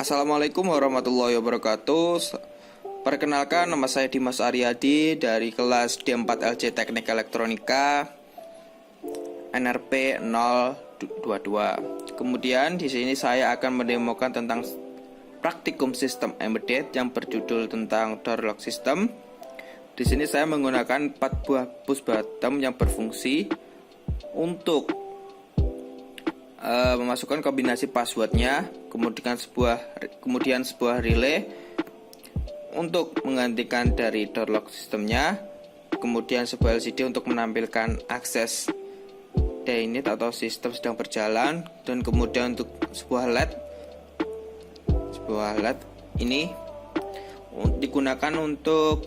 Assalamualaikum warahmatullahi wabarakatuh. Perkenalkan, nama saya Dimas Aryadi dari kelas D4 LJ Teknik Elektronika NRP 022. Kemudian di sini saya akan mendemokan tentang praktikum sistem embedded yang berjudul tentang door lock system. Di sini saya menggunakan 4 buah push button yang berfungsi untuk memasukkan kombinasi passwordnya, kemudian sebuah relay untuk menggantikan dari door lock sistemnya, kemudian sebuah LCD untuk menampilkan akses DINIT atau sistem sedang berjalan, dan kemudian untuk sebuah LED ini digunakan untuk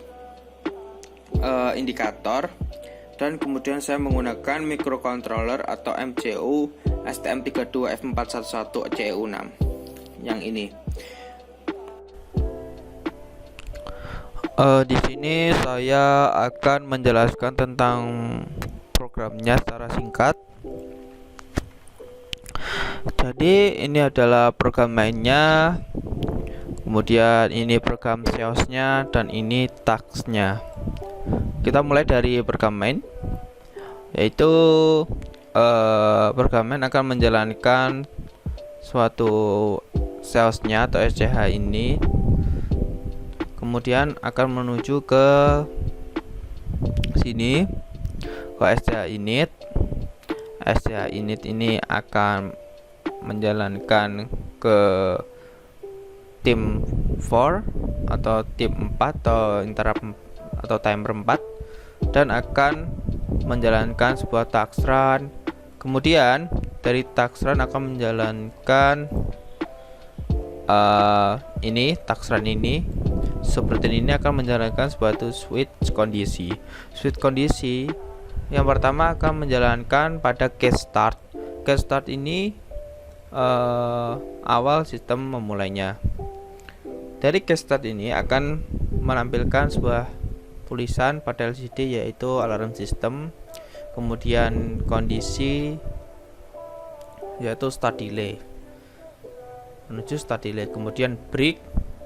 indikator. Dan kemudian saya menggunakan microcontroller atau MCU STM32F411CU6 yang ini. Di sini saya akan menjelaskan tentang programnya secara singkat. Jadi ini adalah program mainnya, kemudian ini program SEOS-nya, dan ini tasknya. Kita mulai dari program main, yaitu program main akan menjalankan suatu SEOS-nya atau SCH ini, kemudian akan menuju ke sini ke SCH init. SCH init ini akan menjalankan ke tim 4 atau tim 4 atau interrupt atau timer 4, dan akan menjalankan sebuah task run. Kemudian dari task run akan menjalankan ini task run ini seperti ini akan menjalankan sebuah switch kondisi. Switch kondisi yang pertama akan menjalankan pada case start. Case start ini awal sistem memulainya. Dari case start ini akan menampilkan sebuah tulisan pada LCD, yaitu alarm system, kemudian kondisi yaitu start delay menuju start delay, kemudian break.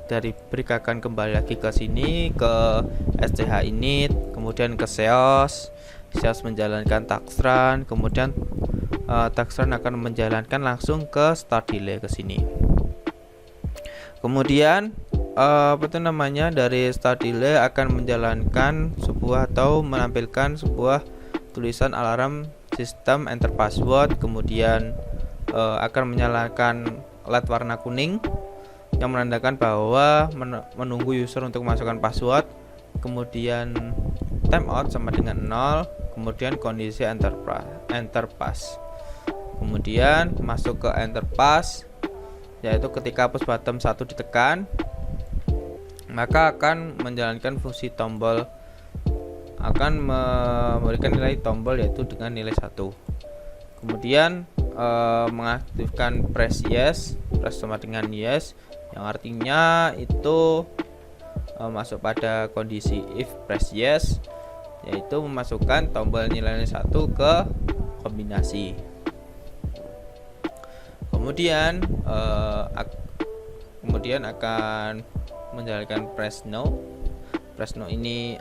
Dari break akan kembali lagi ke sini ke SCH init, kemudian ke SEOS menjalankan task run, kemudian task run akan menjalankan langsung ke start delay ke sini. Kemudian dari start delay akan menjalankan sebuah atau menampilkan sebuah tulisan alarm sistem enter password, kemudian akan menyalakan LED warna kuning yang menandakan bahwa menunggu user untuk memasukkan password, kemudian timeout sama dengan 0, kemudian kondisi enter pass, kemudian masuk ke enter pass, yaitu ketika push button 1 ditekan maka akan menjalankan fungsi tombol, akan memberikan nilai tombol yaitu dengan nilai 1. Kemudian mengaktifkan press sama dengan yes, yang artinya itu masuk pada kondisi if press yes, yaitu memasukkan tombol nilai 1 ke kombinasi. Kemudian akan menjalankan press no. Press no ini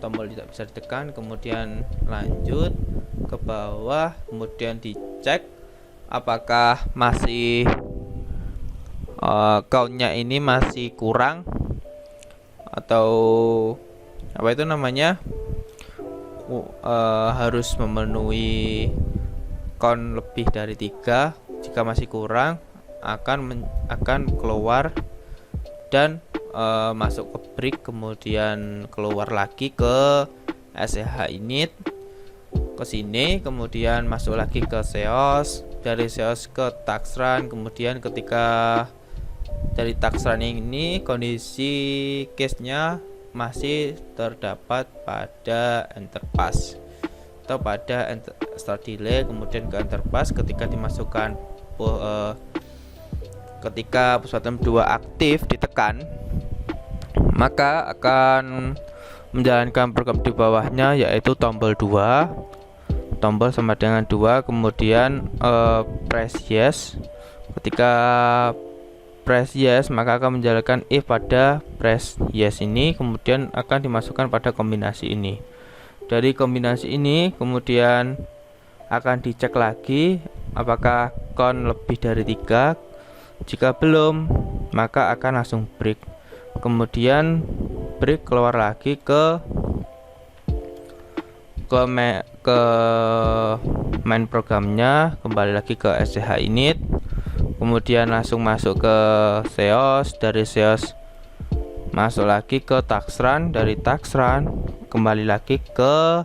tombol tidak bisa ditekan, kemudian lanjut ke bawah, kemudian dicek apakah masih countnya ini masih kurang atau harus memenuhi count lebih dari 3. Jika masih kurang akan keluar dan masuk ke break, kemudian keluar lagi ke SCH init ke sini, kemudian masuk lagi ke SEOS, dari SEOS ke task run, kemudian ketika dari task run ini kondisi case-nya masih terdapat pada enter pass atau pada start delay, kemudian ke enter pass. Ketika dimasukkan ketika push button 2 aktif ditekan, maka akan menjalankan program di bawahnya, yaitu tombol 2, tombol sama dengan 2, kemudian press yes. Ketika press yes, maka akan menjalankan if pada press yes ini, kemudian akan dimasukkan pada kombinasi ini. Dari kombinasi ini kemudian akan dicek lagi apakah count lebih dari 3. Jika belum, maka akan langsung break. Kemudian break keluar lagi ke main programnya, kembali lagi ke SCH init, kemudian langsung masuk ke SEOS. Dari SEOS masuk lagi ke task run, dari task run kembali lagi ke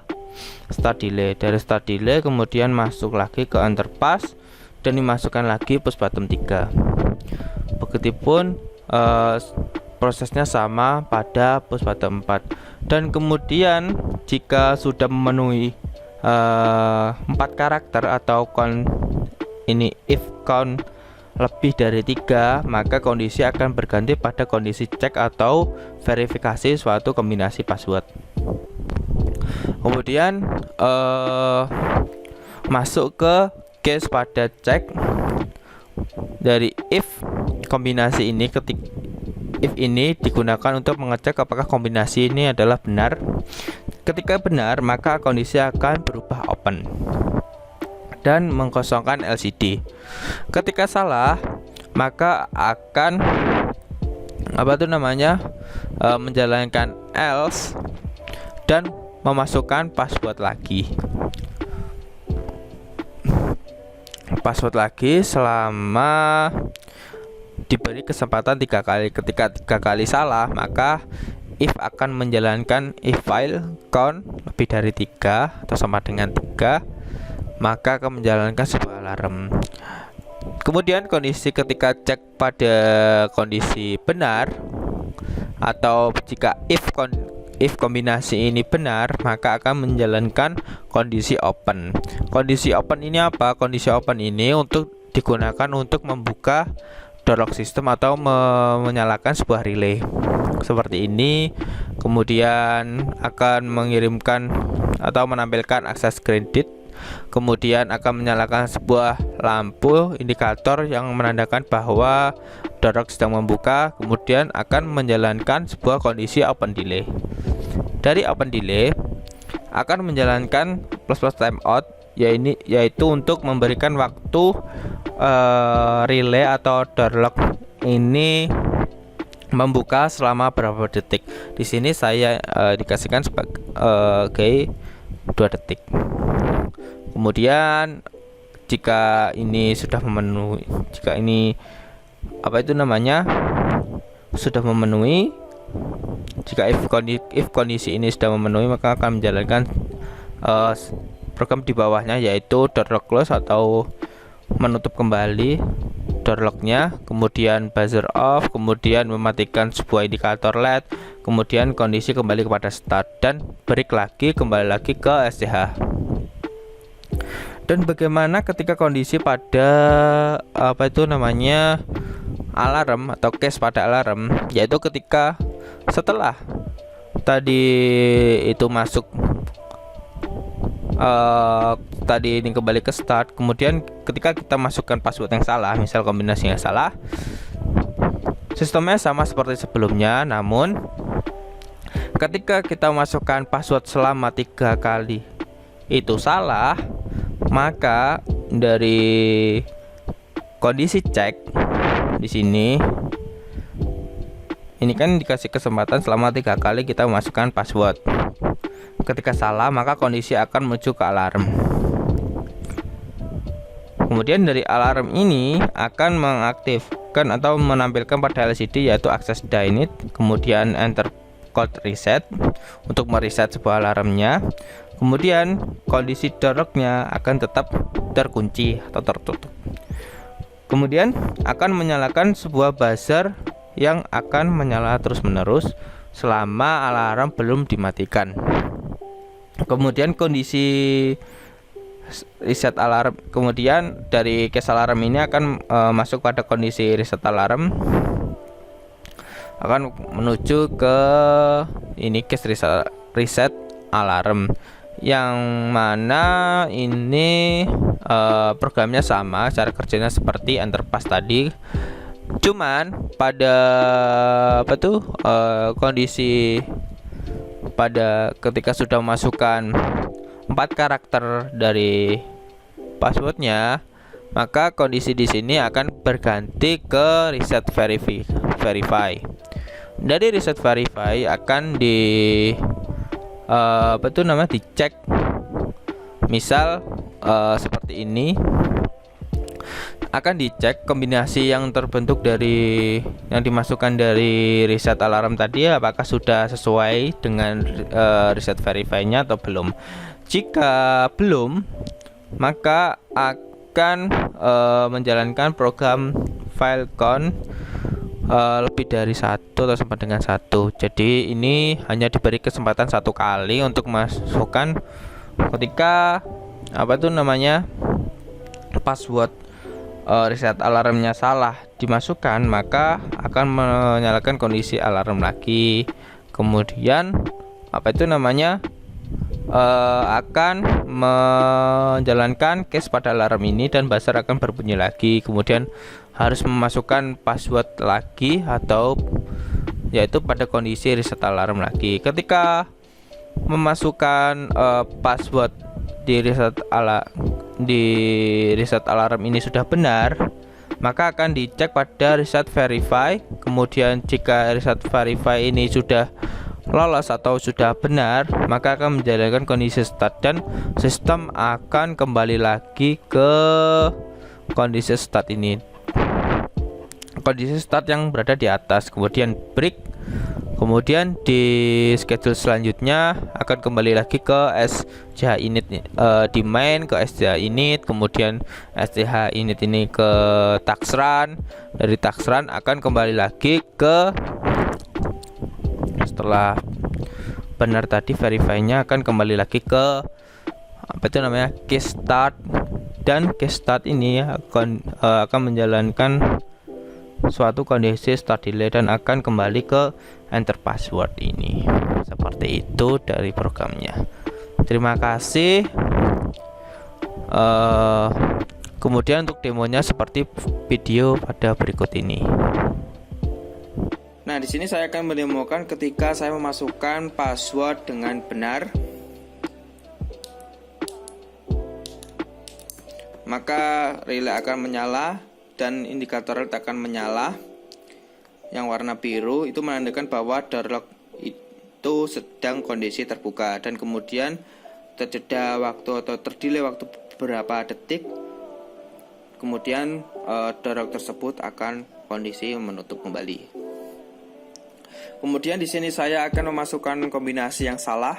start delay, dari start delay kemudian masuk lagi ke underpass dan dimasukkan lagi push bottom 3. Begitupun prosesnya sama pada push bottom 4. Dan kemudian jika sudah memenuhi 4 karakter atau count ini, if count lebih dari 3, maka kondisi akan berganti pada kondisi cek atau verifikasi suatu kombinasi password. Kemudian masuk ke case pada cek. Dari if kombinasi ini, if ini digunakan untuk mengecek apakah kombinasi ini adalah benar. Ketika benar, maka kondisi akan berubah open dan mengkosongkan LCD. Ketika salah, maka akan menjalankan else dan memasukkan password lagi. Selama diberi kesempatan 3 kali. Ketika 3 kali salah, maka if akan menjalankan if file count lebih dari 3 atau sama dengan 3, maka akan menjalankan sebuah alarm. Kemudian kondisi ketika cek pada kondisi benar, atau jika if kombinasi ini benar, maka akan menjalankan kondisi open. Kondisi open ini apa? Kondisi open ini digunakan untuk membuka door lock system atau menyalakan sebuah relay seperti ini. Kemudian akan mengirimkan atau menampilkan akses kredit. Kemudian akan menyalakan sebuah lampu indikator yang menandakan bahwa door lock sedang membuka. Kemudian akan menjalankan sebuah kondisi open delay. Dari open delay akan menjalankan plus timeout, yaitu untuk memberikan waktu relay atau door lock ini membuka selama berapa detik. Di sini saya dikasihkan sebagai 2 detik. Kemudian jika ini sudah memenuhi, sudah memenuhi, jika if kondisi ini sudah memenuhi, maka akan menjalankan program di bawahnya, yaitu door lock close atau menutup kembali door locknya, kemudian buzzer off, kemudian mematikan sebuah indikator LED, kemudian kondisi kembali kepada start dan break lagi, kembali lagi ke SCH. Dan bagaimana ketika kondisi pada alarm atau case pada alarm, yaitu ketika setelah tadi itu masuk tadi ini kembali ke start, kemudian ketika kita masukkan password yang salah, misal kombinasi yang salah, sistemnya sama seperti sebelumnya. Namun ketika kita masukkan password selama 3 kali itu salah, maka dari kondisi cek di sini ini kan dikasih kesempatan selama 3 kali kita memasukkan password. Ketika salah, maka kondisi akan menuju ke alarm. Kemudian dari alarm ini akan mengaktifkan atau menampilkan pada LCD, yaitu akses dynit, kemudian enter code reset untuk mereset sebuah alarmnya. Kemudian kondisi door lock-nya akan tetap terkunci atau tertutup. Kemudian akan menyalakan sebuah buzzer yang akan menyala terus-menerus selama alarm belum dimatikan. Kemudian kondisi reset alarm, kemudian dari case alarm ini akan masuk pada kondisi reset alarm, akan menuju ke ini case reset alarm, yang mana ini programnya sama, cara kerjanya seperti Enterpass tadi. Cuman pada kondisi pada ketika sudah memasukkan 4 karakter dari passwordnya, maka kondisi di sini akan berganti ke reset verify. Dari reset verify akan dicek, misal seperti ini, akan dicek kombinasi yang terbentuk dari yang dimasukkan dari reset alarm tadi apakah sudah sesuai dengan reset verify-nya atau belum. Jika belum, maka akan menjalankan program file count lebih dari 1 atau sama dengan 1. Jadi ini hanya diberi kesempatan 1 kali untuk masukkan ketika password reset alarmnya salah dimasukkan, maka akan menyalakan kondisi alarm lagi. Kemudian akan menjalankan case pada alarm ini dan buzzer akan berbunyi lagi. Kemudian harus memasukkan password lagi atau yaitu pada kondisi reset alarm lagi. Ketika memasukkan password di reset alarm ini sudah benar, maka akan dicek pada reset verify. Kemudian jika reset verify ini sudah lolos atau sudah benar, maka akan menjalankan kondisi start dan sistem akan kembali lagi ke kondisi start ini, kondisi start yang berada di atas. Kemudian break, kemudian di schedule selanjutnya akan kembali lagi ke SCH init, di main ke SCH init, kemudian SCH init ini ke task run. Dari task run akan kembali lagi ke, setelah benar tadi verify-nya, akan kembali lagi ke case start, dan case start ini akan menjalankan suatu kondisi start delay dan akan kembali ke enter password ini. Seperti itu dari programnya. Terima kasih. Kemudian untuk demonya seperti video pada berikut ini. Nah, di sini saya akan mendemokan ketika saya memasukkan password dengan benar. Maka relay akan menyala dan indikator LED akan menyala. Yang warna biru itu menandakan bahwa door lock itu sedang kondisi terbuka, dan kemudian terjeda waktu atau terdelay waktu beberapa detik. Kemudian door lock tersebut akan kondisi menutup kembali. Kemudian di sini saya akan memasukkan kombinasi yang salah.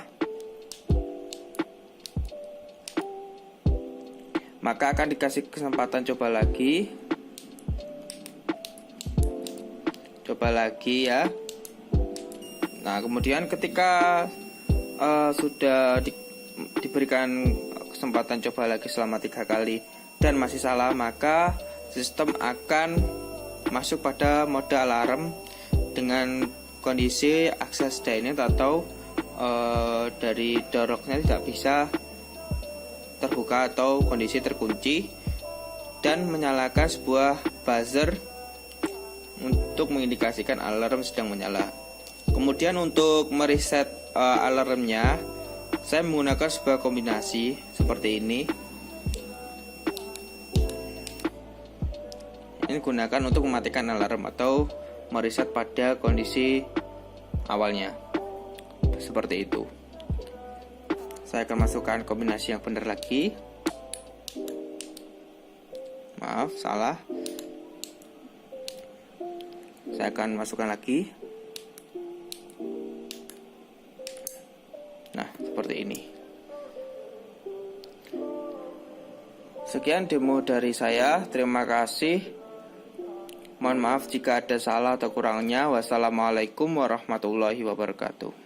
Maka akan dikasih kesempatan coba lagi ya. Nah, kemudian ketika sudah diberikan kesempatan coba lagi selama 3 kali dan masih salah, maka sistem akan masuk pada mode alarm dengan kondisi akses dynamic atau dari door lock-nya tidak bisa terbuka atau kondisi terkunci, dan menyalakan sebuah buzzer untuk mengindikasikan alarm sedang menyala. Kemudian untuk mereset alarmnya, saya menggunakan sebuah kombinasi seperti ini. Ini gunakan untuk mematikan alarm atau mereset pada kondisi awalnya. Seperti itu. Saya akan masukkan kombinasi yang benar lagi. Maaf, salah. Saya akan masukkan lagi. Nah, seperti ini. Sekian demo dari saya. Terima kasih. Mohon maaf jika ada salah atau kurangnya. Wassalamualaikum warahmatullahi wabarakatuh.